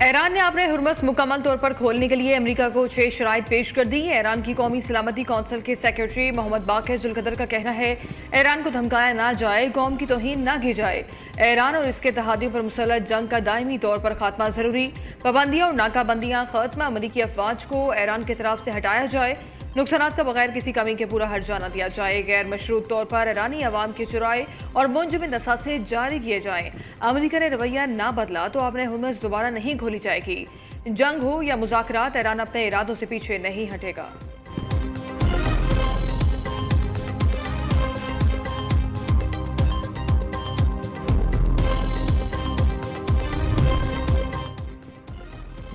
Iran ने अपने Hormuz मुकम्मल तौर पर खोलने के लिए अमेरिका को 6 शराइत पेश कर दी। ईरान की कौमी सलामती कौंसिल के सेक्रेटरी मोहम्मद बाकिर जुल्कदर का कहना है, ईरान को धमकाया ना जाए, कौम की तौहीन ना की जाए। ईरान और इसके इत्तेहादियों पर मुसल्लत जंग का दायमी तौर पर खात्मा जरूरी। पाबंदियां और नाकाबंदियां खत्म, अमरीकी अफवाज को ईरान की तरफ से हटाया जाए। नुकसानात का बगैर किसी कमी के पूरा हर्जा न दिया जाए। गैर मशरूत तौर पर ईरानी अवाम के चुराए और मुंजमद नसासे जारी किए जाएं। अमेरिका ने रवैया ना बदला तो अपने हुर्मस दोबारा नहीं खोली जाएगी। जंग हो या मुज़ाकरात, ईरान अपने इरादों से पीछे नहीं हटेगा।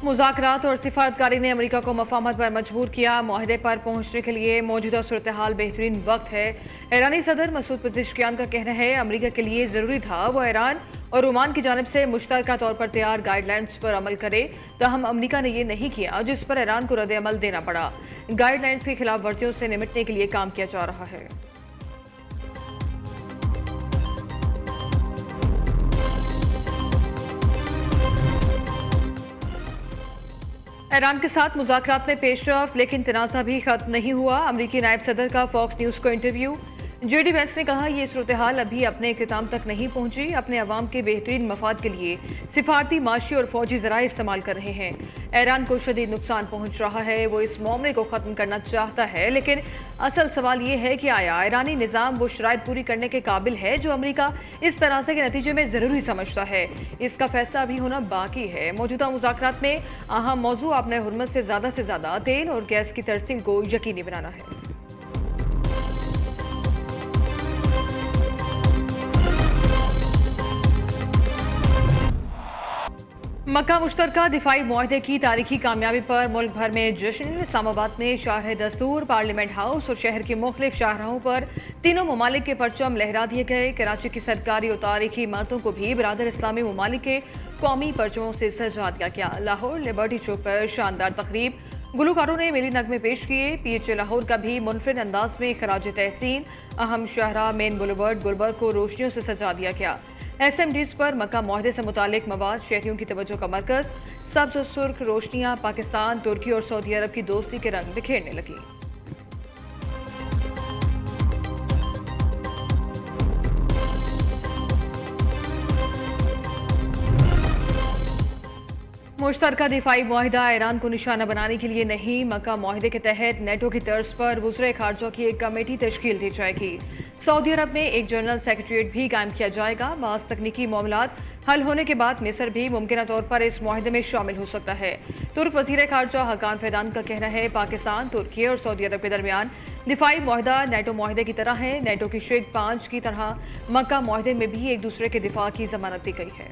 मुज़ाकरात और सिफारतकारी ने अमेरिका को मफाहमत पर मजबूर किया। मुआहदे पर पहुंचने के लिए मौजूदा सूरत हाल बेहतरीन वक्त है। ईरानी सदर मसूद पेज़ेश्कियान का कहना है, अमेरिका के लिए ज़रूरी था वो ईरान और ओमान की जानिब से मुश्तरका तौर पर तैयार गाइडलाइंस पर अमल करे। ताहम अमेरिका ने यह नहीं किया, जिस पर ईरान को रद्द अमल देना पड़ा। गाइडलाइंस की खिलाफ वर्जियों से निपटने के लिए काम किया जा रहा है। ईरान के साथ मुज़ाकरात में पेशरफ, लेकिन तनाज़ा भी खत्म नहीं हुआ। अमरीकी नायब सदर का फॉक्स न्यूज़ को इंटरव्यू। जेडी वेंस ने कहा, यह सूरत हाल अभी अपने इख्तिताम तक नहीं पहुंची। अपने अवाम के बेहतरीन मफाद के लिए सिफारती, माशी और फौजी ज़राए इस्तेमाल कर रहे हैं। ईरान को शदीद नुकसान पहुंच रहा है, वो इस मामले को ख़त्म करना चाहता है, लेकिन असल सवाल ये है कि आया ईरानी निज़ाम वो शराइत पूरी करने के काबिल है जो अमेरिका इस तनाज़े के नतीजे में ज़रूरी समझता है। इसका फैसला अभी होना बाकी है। मौजूदा मुज़ाकरात में अहम मौजू अपने हुर्मस से ज़्यादा तेल और गैस की तरसील को यकीनी बनाना है। मक्का मुश्तरका दिफाई मुआहदे की तारीखी कामयाबी पर मुल्क भर में जश्न। इस्लामाबाद में शाह दस्तूर, पार्लियामेंट हाउस और शहर की मुख्तलिफ शाहराहों पर तीनों ममालिक के परचम लहरा दिए गए। कराची की सरकारी और तारीखी इमारतों को भी बिरादर इस्लामी ममालिक के कौमी परचमों से सजा दिया गया। लाहौर लिबर्टी चौक पर शानदार तकरीब, गुलकारों ने मिली नगमे पेश किए। PHA लाहौर का भी मुनफरिद अंदाज में खराज तहसीन। अहम शाहरा मेन बुलेवर्ड गुलबर्ग को रोशनियों से सजा दिया गया। SMDs पर मक्का मुआहदे से मुतालिक मवाद शहरियों की तवज्जो का मरकज। सब्ज और सुर्ख रोशनियां पाकिस्तान, तुर्की और सऊदी अरब की दोस्ती के रंग बिखेरने लगी। मुश्तरका दिफाई मुआहिदा ईरान को निशाना बनाने के लिए नहीं, मक्का मुआहिदे के तहत नेटो की तर्ज पर वज़ीर खारजा की एक कमेटी तश्कील दी जाएगी। सऊदी अरब में एक जनरल सेक्रेटरीट भी कायम किया जाएगा। बास तकनीकी मामलात हल होने के बाद मिस्र भी मुमकिन तौर पर इस मुआहिदे में शामिल हो सकता है। तुर्क वज़ीर खारजा हकान फैदान का कहना है, पाकिस्तान, तुर्की और सऊदी अरब के दरमियान दिफाई मुआहिदा नेटो मुआहिदे की तरह है। नेटो की शर्त 5 की तरह मक्का मुआहिदे में भी एक दूसरे के दिफा की जमानत दी गई है।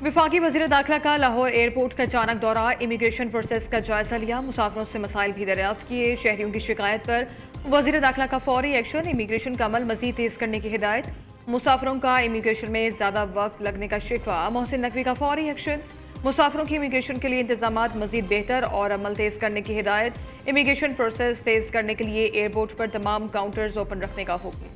विफाकी वज़ीर दाखिला का लाहौर एयरपोर्ट का अचानक दौरा, इमिग्रेशन प्रोसेस का जायजा लिया, मुसाफिरों से मसाइल भी दरियाफ्त किए। शहरियों की शिकायत पर वज़ीर दाखिला का फौरी एक्शन, इमिग्रेशन का अमल मज़ीद तेज़ करने की हिदायत। मुसाफिरों का इमिग्रेशन में ज़्यादा वक्त लगने का शिकवा, मोहसिन नकवी का फौरी एक्शन। मुसाफिरों की इमिग्रेशन के लिए इंतजामात मज़ीद बेहतर और अमल तेज़ करने की हिदायत। इमिग्रेशन प्रोसेस तेज़ करने के लिए एयरपोर्ट पर तमाम काउंटर्स ओपन रखने का हुक्म।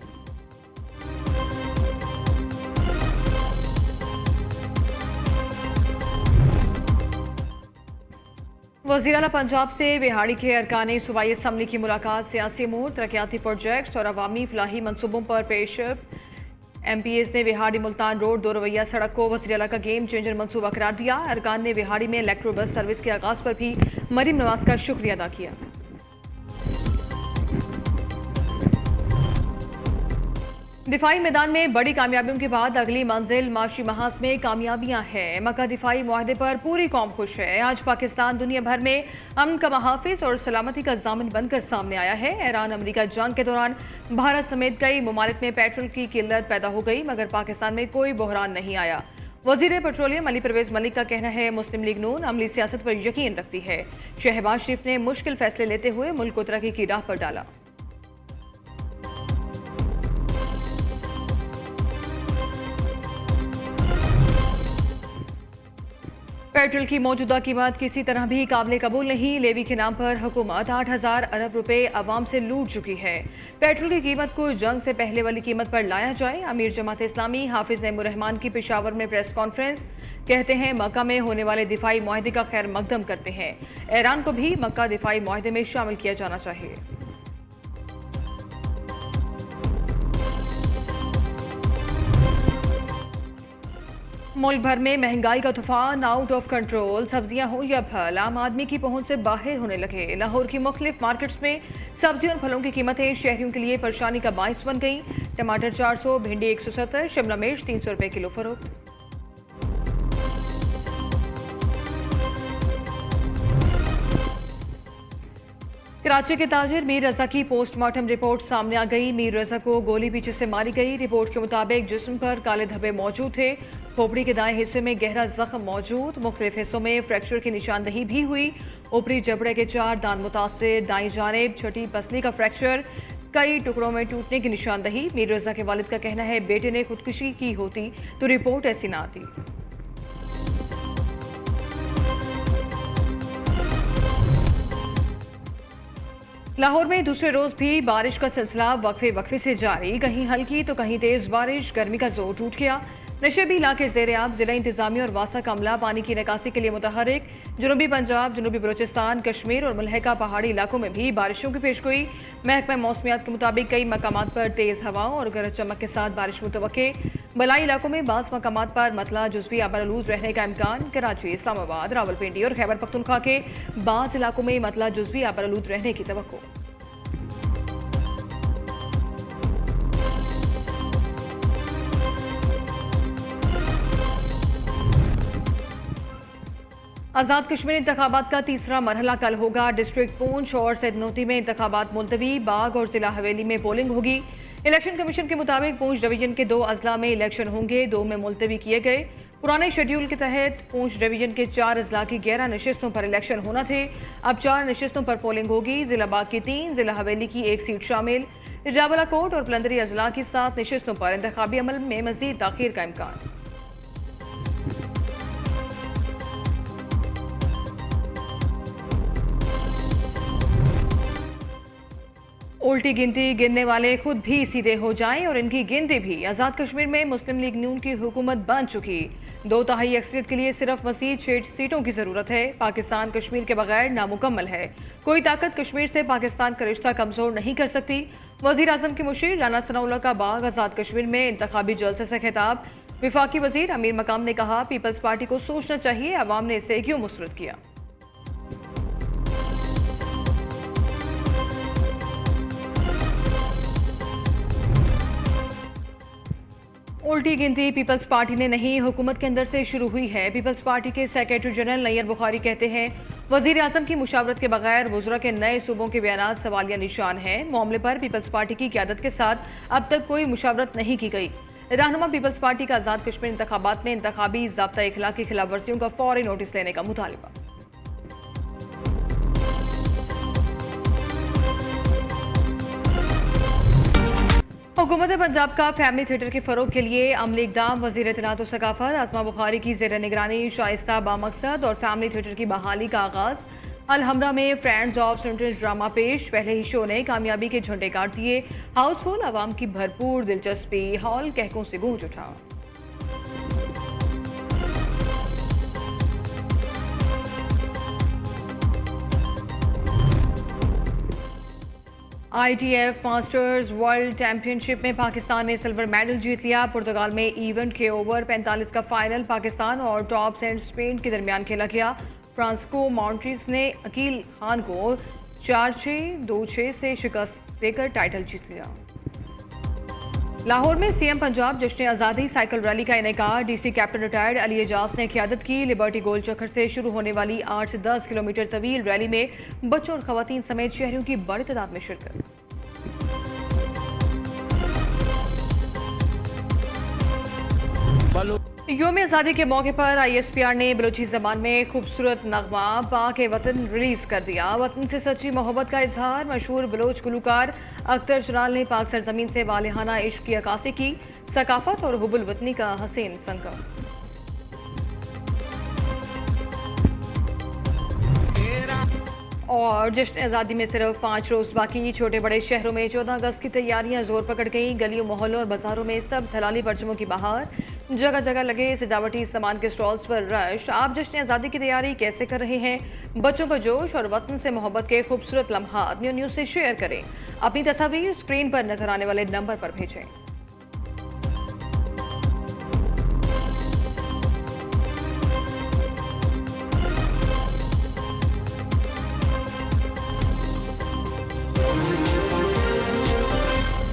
वज़ीर आला पंजाब से बिहाड़ी के अरकान सूबाई असम्बली की मुलाकात। सियासी अमूर, तरक्याती प्रोजेक्ट्स और अवामी फलाही मनसूबों पर पेशरफ। MPAs ने बिहाड़ी मुल्तान रोड दो रवैया सड़क को वज़ीर आला का गेम चेंजर मनसूबा करार दिया। अरकान ने बिहाड़ी में इलेक्ट्रो बस सर्विस के आगाज़ पर भी मरीम नवाज का शुक्रिया अदा किया। दिफाई मैदान में बड़ी कामयाबियों के बाद अगली मंजिल माशी महाज में कामयाबियां हैं। मक्का दिफाई मुआहदे पर पूरी कौम खुश है। आज पाकिस्तान दुनिया भर में अमन का महाफिज और सलामती का ज़ामिन बनकर सामने आया है। ईरान अमेरिका जंग के दौरान भारत समेत कई ममालिक में पेट्रोल की किल्लत पैदा हो गई, मगर पाकिस्तान में कोई बहरान नहीं आया। वज़ीर पेट्रोलियम अली परवेज मलिक का कहना है, मुस्लिम लीग नून अमली सियासत पर यकीन रखती है। शहबाज शरीफ ने मुश्किल फैसले लेते हुए मुल्क को तरक्की की राह पर डाला। पेट्रोल की मौजूदा कीमत किसी तरह भी काबिल कबूल नहीं। लेवी के नाम पर हुकूमत 8,000 अरब रुपए अवाम से लूट चुकी है। पेट्रोल की कीमत को जंग से पहले वाली कीमत पर लाया जाए। अमीर जमात इस्लामी हाफिज नईमुर्रहमान की पेशावर में प्रेस कॉन्फ्रेंस। कहते हैं मक्का में होने वाले दिफाई मुआहदे का खैर मकदम करते हैं। ईरान को भी मक्का दिफाई मुआहदे में शामिल किया जाना चाहिए। मुल्क भर में महंगाई का तूफान आउट ऑफ कंट्रोल। सब्जियां हो या फल आम आदमी की पहुंच से बाहर होने लगे। लाहौर की मुख्तलिफ मार्केट्स में सब्जियों और फलों की कीमतें शहरियों के लिए परेशानी का बायस बन गई। टमाटर 400, भिंडी 170, शिमला मिर्च 300 रुपए किलो फरोख्त। कराची के ताजिर मीर रजा की पोस्टमार्टम रिपोर्ट सामने आ गई। मीर रजा को गोली पीछे से मारी गई। रिपोर्ट के मुताबिक जिस्म पर काले धब्बे मौजूद थे। खोपड़ी के दाएं हिस्से में गहरा जख्म मौजूद। मुख्तलिफ हिस्सों में फ्रैक्चर की निशानदही भी हुई। ऊपरी जबड़े के 4 दांत मुतासिर, दाईं जानिब छठी पसली का फ्रैक्चर, कई टुकड़ों में टूटने की निशानदही। मीर रजा के वालिद का कहना है बेटे ने खुदकुशी की होती तो रिपोर्ट ऐसी ना आती। लाहौर में दूसरे रोज भी बारिश का सिलसिला वक्फे वक्फे से जारी। कहीं हल्की तो कहीं तेज बारिश। गर्मी का जोर टूट गया। नशेबी इलाके ज़ेर-ए-आब। जिला इंतजामिया और वासा का अमला पानी की निकासी के लिए मुतहरिक। जनूबी पंजाब, जनूबी बलोचिस्तान, कश्मीर और मुल्हका पहाड़ी इलाकों में भी बारिशों की पेशगोई। महकमा मौसमियात के मुताबिक कई मकामात पर तेज हवाओं और गरज चमक के साथ बारिश मुतवक्के। बलाई इलाकों में बाज़ मकामात पर मतला जुज़वी आबरालूद रहने का इम्कान। कराची, इस्लामाबाद, रावलपिंडी और खैबर पख्तूनख्वा के बाज़ इलाकों में मतला जुज़वी आबरालूद रहने की तवक्को। आज़ाद कश्मीर इंतखाबात का तीसरा मरहला कल होगा। डिस्ट्रिक्ट पूंछ और सैदनोती में इंतखाबात मुलतवी। बाग और जिला हवेली में पोलिंग होगी। इलेक्शन कमीशन के मुताबिक पूंछ डिवीजन के 2 अजला में इलेक्शन होंगे, 2 में मुलतवी किए गए। पुराने शेड्यूल के तहत पूंछ डिवीजन के 4 अजला की 11 नशिस्तों पर इलेक्शन होना थे। अब 4 नशिस्तों पर पोलिंग होगी। जिला बाग की 3, जिला हवेली की 1 सीट शामिल। रावलाकोट और पलंदरी अजला की 7 नशिस्तों पर इंतखाबी अमल में मजीद ताखीर का इम्कान। उल्टी गिनती गिनने वाले खुद भी सीधे हो जाएं और इनकी गिनती भी। आज़ाद कश्मीर में मुस्लिम लीग नून की हुकूमत बन चुकी। 2/3 अक्सरियत के लिए सिर्फ मज़ीद 6 सीटों की ज़रूरत है। पाकिस्तान कश्मीर के बगैर नामुकम्मल है। कोई ताकत कश्मीर से पाकिस्तान का रिश्ता कमज़ोर नहीं कर सकती। वज़ीर आज़म के मुशीर राना सनाउल्लाह का बाग आज़ाद कश्मीर में इंतखाबी जलसे से खिताब। विफाकी वज़ीर अमीर मकाम ने कहा पीपल्स पार्टी को सोचना चाहिए अवाम ने इसे क्यों मुस्तरद किया। उल्टी गिनती पीपल्स पार्टी ने नहीं, हुकूमत के अंदर से शुरू हुई है। पीपल्स पार्टी के सेक्रेटरी जनरल नैयर बुखारी कहते हैं वजीर आजम की मुशावरत के बगैर वज़रा के नए सूबों के बयान सवालिया निशान है। मामले पर पीपल्स पार्टी की क़यादत के साथ अब तक कोई मुशावरत नहीं की गई। रहनुमा पीपल्स पार्टी का आज़ाद कश्मीर इंतखाबात में इंतखाबी ज़ाब्ता इखलाक की खिलाफ वर्जियों का फौरी नोटिस लेने का मुतालबा। हुकूमत पंजाब का फैमिली थिएटर के फ़रोग के लिए अमली इक़दाम। वज़ीर इत्तलात और सकाफ़त आसमा बुखारी की ज़ेर निगरानी शाइस्ता बामकसद और फैमिली थिएटर की बहाली का आगाज़। अलहमरा में फ्रेंड्स ऑफ सेंट्रल ड्रामा पेश। पहले ही शो ने कामयाबी के झंडे काट दिए। हाउसफुल, आवाम की भरपूर दिलचस्पी। हॉल कहकों से गूंज उठा। ITF मास्टर्स वर्ल्ड चैंपियनशिप में पाकिस्तान ने सिल्वर मेडल जीत लिया। पुर्तगाल में इवेंट के ओवर 45 का फाइनल पाकिस्तान और टॉप्स एंड स्पेन के दरमियान खेला गया। फ्रांसिस्को मॉन्ट्रीज ने अकील खान को 4-6, 2-6 से शिकस्त देकर टाइटल जीत लिया। लाहौर में सीएम पंजाब जश्न आज़ादी साइकिल रैली का इनेकार। DC captain retired Ali Ejaz ने क़यादत की। लिबर्टी गोल चक्कर से शुरू होने वाली 8 से 10 किलोमीटर तवील रैली में बच्चों और खवातीन समेत शहरियों की बड़ी तादाद में शिरकत। योम आज़ादी के मौके पर ISPR ने बलोची ज़बान में खूबसूरत नगमा पाक वतन रिलीज कर दिया। वतन से सच्ची मोहब्बत का इजहार। मशहूर बलोच गुलकार अख्तर जलाल ने पाक सरजमीन से वालिहाना इश्क की अक्कासी की। सकाफत और हुबुल वतनी का हसीन संगम। और जश्न आज़ादी में सिर्फ 5 रोज बाकी, छोटे बड़े शहरों में 14 अगस्त की तैयारियां जोर पकड़ गई। गलियों, मोहल्लों और बाजारों में सब थलाली परचमों की बहार, जगह जगह लगे सजावटी सामान के स्टॉल्स पर रश। आप जश्न आज़ादी की तैयारी कैसे कर रहे हैं? बच्चों का जोश और वतन से मोहब्बत के खूबसूरत लम्हात न्यूज़ से शेयर करें। अपनी तस्वीर स्क्रीन पर नजर आने वाले नंबर पर भेजें।